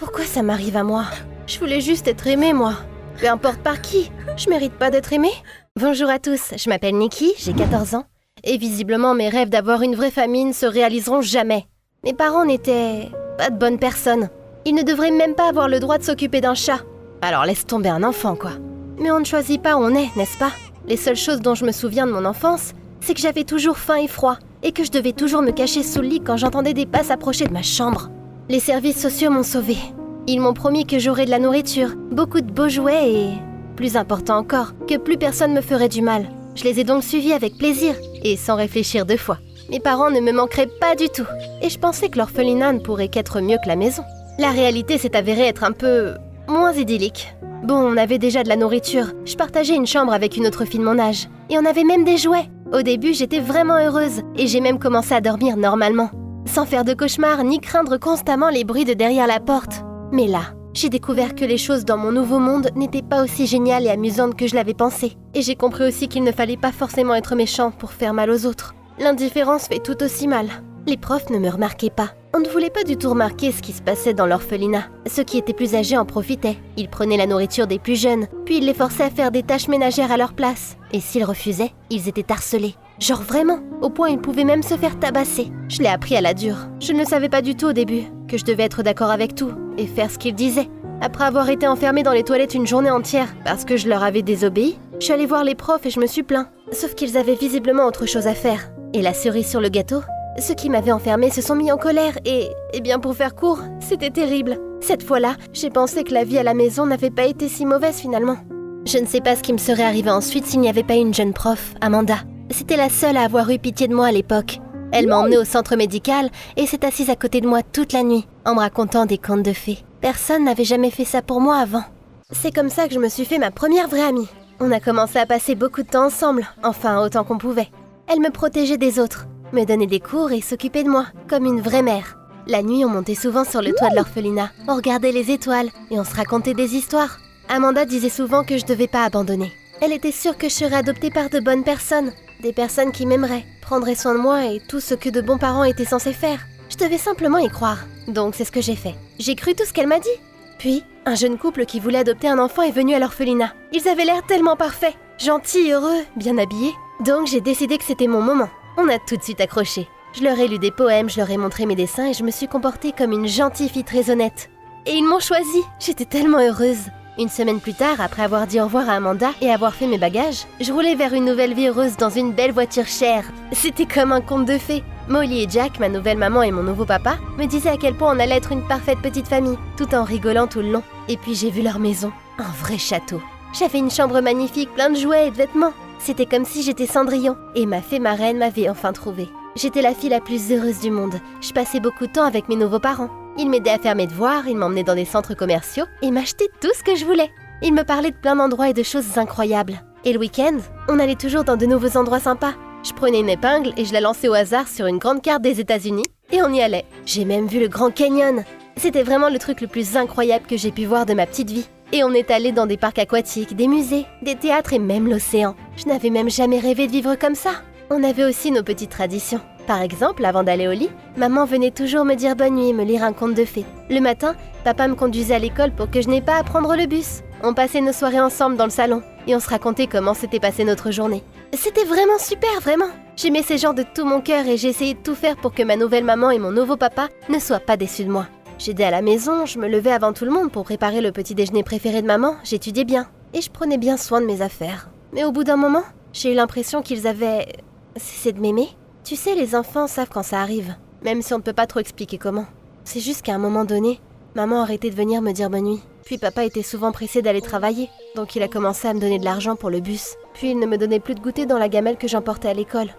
Pourquoi ça m'arrive à moi? Je voulais juste être aimée, moi. Peu importe par qui, je mérite pas d'être aimée. Bonjour à tous, je m'appelle Nikki, j'ai 14 ans. Et visiblement, mes rêves d'avoir une vraie famille ne se réaliseront jamais. Mes parents n'étaient pas de bonnes personnes. Ils ne devraient même pas avoir le droit de s'occuper d'un chat. Alors laisse tomber un enfant, quoi. Mais on ne choisit pas où on est, n'est-ce pas? Les seules choses dont je me souviens de mon enfance, c'est que j'avais toujours faim et froid, et que je devais toujours me cacher sous le lit quand j'entendais des pas s'approcher de ma chambre. Les services sociaux m'ont sauvée. Ils m'ont promis que j'aurais de la nourriture, beaucoup de beaux jouets et, plus important encore, que plus personne me ferait du mal. Je les ai donc suivis avec plaisir, et sans réfléchir 2 fois. Mes parents ne me manqueraient pas du tout, et je pensais que l'orphelinat ne pourrait qu'être mieux que la maison. La réalité s'est avérée être un peu moins idyllique. Bon, on avait déjà de la nourriture, je partageais une chambre avec une autre fille de mon âge, et on avait même des jouets. Au début, j'étais vraiment heureuse, et j'ai même commencé à dormir normalement, sans faire de cauchemars ni craindre constamment les bruits de derrière la porte. Mais là, j'ai découvert que les choses dans mon nouveau monde n'étaient pas aussi géniales et amusantes que je l'avais pensé. Et j'ai compris aussi qu'il ne fallait pas forcément être méchant pour faire mal aux autres. L'indifférence fait tout aussi mal. Les profs ne me remarquaient pas. On ne voulait pas du tout remarquer ce qui se passait dans l'orphelinat. Ceux qui étaient plus âgés en profitaient. Ils prenaient la nourriture des plus jeunes, puis ils les forçaient à faire des tâches ménagères à leur place. Et s'ils refusaient, ils étaient harcelés. Genre vraiment, au point ils pouvaient même se faire tabasser. Je l'ai appris à la dure. Je ne le savais pas du tout au début, que je devais être d'accord avec tout et faire ce qu'ils disaient. Après avoir été enfermée dans les toilettes une journée entière parce que je leur avais désobéi, je suis allée voir les profs et je me suis plaint. Sauf qu'ils avaient visiblement autre chose à faire. Et la cerise sur le gâteau, ceux qui m'avaient enfermée se sont mis en colère et bien pour faire court, c'était terrible. Cette fois-là, j'ai pensé que la vie à la maison n'avait pas été si mauvaise finalement. Je ne sais pas ce qui me serait arrivé ensuite s'il n'y avait pas une jeune prof, Amanda. C'était la seule à avoir eu pitié de moi à l'époque. Elle m'a emmenée au centre médical et s'est assise à côté de moi toute la nuit, en me racontant des contes de fées. Personne n'avait jamais fait ça pour moi avant. C'est comme ça que je me suis fait ma première vraie amie. On a commencé à passer beaucoup de temps ensemble, enfin autant qu'on pouvait. Elle me protégeait des autres, me donnait des cours et s'occupait de moi, comme une vraie mère. La nuit, on montait souvent sur le toit de l'orphelinat, on regardait les étoiles et on se racontait des histoires. Amanda disait souvent que je devais pas abandonner. Elle était sûre que je serais adoptée par de bonnes personnes, des personnes qui m'aimeraient, prendraient soin de moi et tout ce que de bons parents étaient censés faire. Je devais simplement y croire. Donc c'est ce que j'ai fait. J'ai cru tout ce qu'elle m'a dit. Puis, un jeune couple qui voulait adopter un enfant est venu à l'orphelinat. Ils avaient l'air tellement parfaits, gentils, heureux, bien habillés. Donc j'ai décidé que c'était mon moment. On a tout de suite accroché. Je leur ai lu des poèmes, je leur ai montré mes dessins et je me suis comportée comme une gentille fille très honnête. Et ils m'ont choisie. J'étais tellement heureuse. Une semaine plus tard, après avoir dit au revoir à Amanda et avoir fait mes bagages, je roulais vers une nouvelle vie heureuse dans une belle voiture chère. C'était comme un conte de fées. Molly et Jack, ma nouvelle maman et mon nouveau papa, me disaient à quel point on allait être une parfaite petite famille, tout en rigolant tout le long. Et puis j'ai vu leur maison, un vrai château. J'avais une chambre magnifique, plein de jouets et de vêtements. C'était comme si j'étais Cendrillon, et ma fée marraine m'avait enfin trouvée. J'étais la fille la plus heureuse du monde. Je passais beaucoup de temps avec mes nouveaux parents. Ils m'aidaient à faire mes devoirs, ils m'emmenaient dans des centres commerciaux et m'achetaient tout ce que je voulais. Ils me parlaient de plein d'endroits et de choses incroyables. Et le week-end, on allait toujours dans de nouveaux endroits sympas. Je prenais une épingle et je la lançais au hasard sur une grande carte des États-Unis et on y allait. J'ai même vu le Grand Canyon. C'était vraiment le truc le plus incroyable que j'ai pu voir de ma petite vie. Et on est allé dans des parcs aquatiques, des musées, des théâtres et même l'océan. Je n'avais même jamais rêvé de vivre comme ça. On avait aussi nos petites traditions. Par exemple, avant d'aller au lit, maman venait toujours me dire bonne nuit et me lire un conte de fées. Le matin, papa me conduisait à l'école pour que je n'aie pas à prendre le bus. On passait nos soirées ensemble dans le salon et on se racontait comment s'était passée notre journée. C'était vraiment super, vraiment. J'aimais ces gens de tout mon cœur et j'ai essayé de tout faire pour que ma nouvelle maman et mon nouveau papa ne soient pas déçus de moi. J'aidais à la maison, je me levais avant tout le monde pour préparer le petit déjeuner préféré de maman, j'étudiais bien et je prenais bien soin de mes affaires. Mais au bout d'un moment, j'ai eu l'impression qu'ils avaient cessé de m'aimer. Tu sais, les enfants savent quand ça arrive, même si on ne peut pas trop expliquer comment. C'est juste qu'à un moment donné, maman arrêtait de venir me dire bonne nuit. Puis papa était souvent pressé d'aller travailler, donc il a commencé à me donner de l'argent pour le bus. Puis il ne me donnait plus de goûter dans la gamelle que j'emportais à l'école.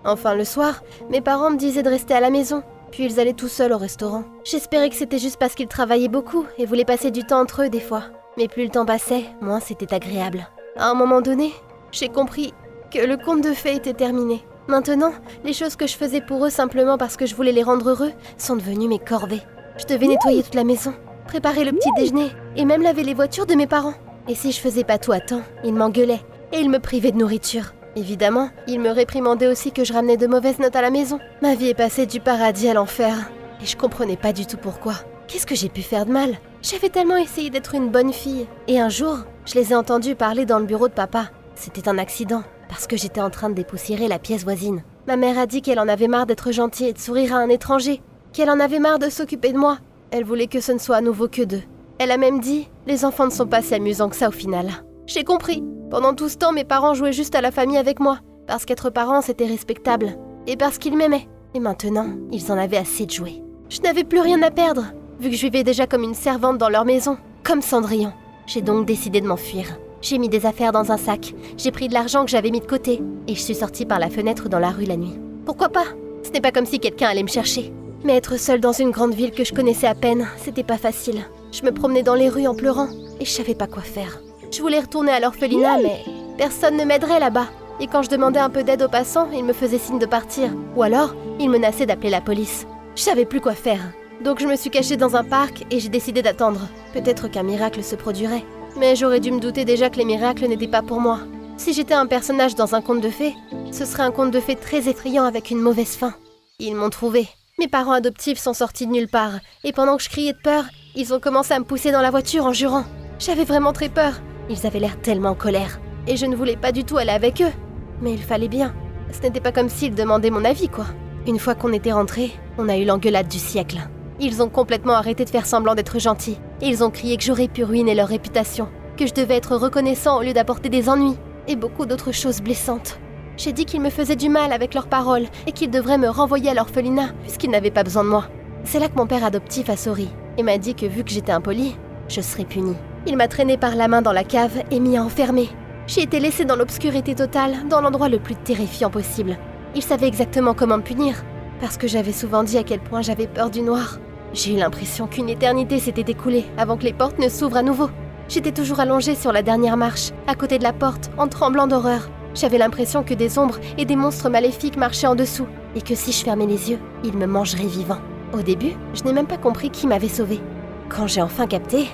Enfin, le soir, mes parents me disaient de rester à la maison, puis ils allaient tout seuls au restaurant. J'espérais que c'était juste parce qu'ils travaillaient beaucoup et voulaient passer du temps entre eux des fois. Mais plus le temps passait, moins c'était agréable. À un moment donné, j'ai compris que le conte de fées était terminé. Maintenant, les choses que je faisais pour eux simplement parce que je voulais les rendre heureux sont devenues mes corvées. Je devais nettoyer toute la maison, préparer le petit déjeuner et même laver les voitures de mes parents. Et si je faisais pas tout à temps, ils m'engueulaient et ils me privaient de nourriture. Évidemment, ils me réprimandaient aussi que je ramenais de mauvaises notes à la maison. Ma vie est passée du paradis à l'enfer et je comprenais pas du tout pourquoi. Qu'est-ce que j'ai pu faire de mal? J'avais tellement essayé d'être une bonne fille. Et un jour, je les ai entendus parler dans le bureau de papa. C'était un accident, parce que j'étais en train de dépoussiérer la pièce voisine. Ma mère a dit qu'elle en avait marre d'être gentille et de sourire à un étranger, qu'elle en avait marre de s'occuper de moi. Elle voulait que ce ne soit à nouveau que d'eux. Elle a même dit « Les enfants ne sont pas si amusants que ça au final ». J'ai compris. Pendant tout ce temps, mes parents jouaient juste à la famille avec moi, parce qu'être parents, c'était respectable. Et parce qu'ils m'aimaient. Et maintenant, ils en avaient assez de jouer. Je n'avais plus rien à perdre, vu que je vivais déjà comme une servante dans leur maison, comme Cendrillon. J'ai donc décidé de m'enfuir. J'ai mis des affaires dans un sac, j'ai pris de l'argent que j'avais mis de côté, et je suis sortie par la fenêtre dans la rue la nuit. Pourquoi pas? Ce n'est pas comme si quelqu'un allait me chercher. Mais être seule dans une grande ville que je connaissais à peine, c'était pas facile. Je me promenais dans les rues en pleurant, et je savais pas quoi faire. Je voulais retourner à l'orphelinat, mais personne ne m'aiderait là-bas. Et quand je demandais un peu d'aide aux passants, ils me faisaient signe de partir. Ou alors, ils menaçaient d'appeler la police. Je savais plus quoi faire. Donc je me suis cachée dans un parc et j'ai décidé d'attendre. Peut-être qu'un miracle se produirait. Mais j'aurais dû me douter déjà que les miracles n'étaient pas pour moi. Si j'étais un personnage dans un conte de fées, ce serait un conte de fées très effrayant avec une mauvaise fin. Ils m'ont trouvé. Mes parents adoptifs sont sortis de nulle part. Et pendant que je criais de peur, ils ont commencé à me pousser dans la voiture en jurant. J'avais vraiment très peur. Ils avaient l'air tellement en colère. Et je ne voulais pas du tout aller avec eux. Mais il fallait bien. Ce n'était pas comme s'ils demandaient mon avis, quoi. Une fois qu'on était rentrés, on a eu l'engueulade du siècle. Ils ont complètement arrêté de faire semblant d'être gentils. Et ils ont crié que j'aurais pu ruiner leur réputation, que je devais être reconnaissant au lieu d'apporter des ennuis, et beaucoup d'autres choses blessantes. J'ai dit qu'ils me faisaient du mal avec leurs paroles, et qu'ils devraient me renvoyer à l'orphelinat, puisqu'ils n'avaient pas besoin de moi. C'est là que mon père adoptif a souri, et m'a dit que vu que j'étais impolie, je serais punie. Il m'a traînée par la main dans la cave et m'y a enfermée. J'ai été laissée dans l'obscurité totale, dans l'endroit le plus terrifiant possible. Il savait exactement comment me punir, parce que j'avais souvent dit à quel point j'avais peur du noir. J'ai eu l'impression qu'une éternité s'était écoulée avant que les portes ne s'ouvrent à nouveau. J'étais toujours allongée sur la dernière marche, à côté de la porte, en tremblant d'horreur. J'avais l'impression que des ombres et des monstres maléfiques marchaient en dessous, et que si je fermais les yeux, ils me mangeraient vivant. Au début, je n'ai même pas compris qui m'avait sauvée. Quand j'ai enfin capté,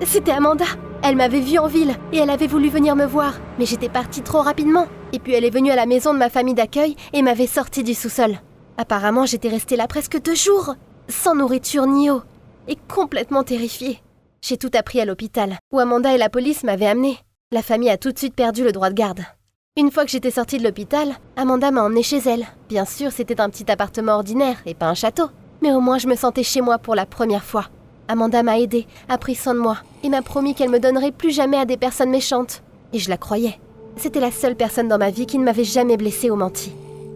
c'était Amanda. Elle m'avait vue en ville, et elle avait voulu venir me voir, mais j'étais partie trop rapidement. Et puis elle est venue à la maison de ma famille d'accueil et m'avait sortie du sous-sol. Apparemment, j'étais restée là presque 2 jours, sans nourriture ni eau, et complètement terrifiée. J'ai tout appris à l'hôpital, où Amanda et la police m'avaient amenée. La famille a tout de suite perdu le droit de garde. Une fois que j'étais sortie de l'hôpital, Amanda m'a emmenée chez elle. Bien sûr, c'était un petit appartement ordinaire et pas un château, mais au moins je me sentais chez moi pour la première fois. Amanda m'a aidée, a pris soin de moi, et m'a promis qu'elle me donnerait plus jamais à des personnes méchantes. Et je la croyais. C'était la seule personne dans ma vie qui ne m'avait jamais blessée ou menti.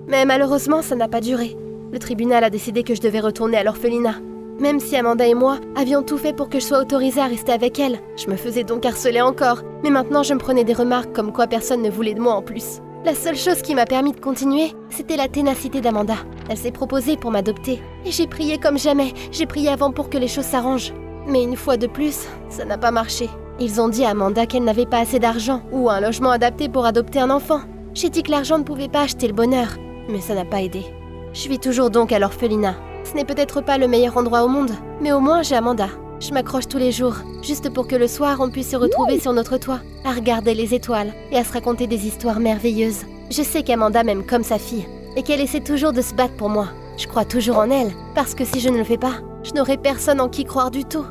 Mais malheureusement, ça n'a pas duré. Le tribunal a décidé que je devais retourner à l'orphelinat. Même si Amanda et moi avions tout fait pour que je sois autorisée à rester avec elle, je me faisais donc harceler encore. Mais maintenant, je me prenais des remarques comme quoi personne ne voulait de moi en plus. La seule chose qui m'a permis de continuer, c'était la ténacité d'Amanda. Elle s'est proposée pour m'adopter. Et j'ai prié comme jamais. J'ai prié avant pour que les choses s'arrangent. Mais une fois de plus, ça n'a pas marché. Ils ont dit à Amanda qu'elle n'avait pas assez d'argent ou un logement adapté pour adopter un enfant. J'ai dit que l'argent ne pouvait pas acheter le bonheur. Mais ça n'a pas aidé. Je vis toujours donc à l'orphelinat. Ce n'est peut-être pas le meilleur endroit au monde, mais au moins j'ai Amanda. Je m'accroche tous les jours, juste pour que le soir on puisse se retrouver sur notre toit, à regarder les étoiles et à se raconter des histoires merveilleuses. Je sais qu'Amanda m'aime comme sa fille, et qu'elle essaie toujours de se battre pour moi. Je crois toujours en elle, parce que si je ne le fais pas, je n'aurai personne en qui croire du tout.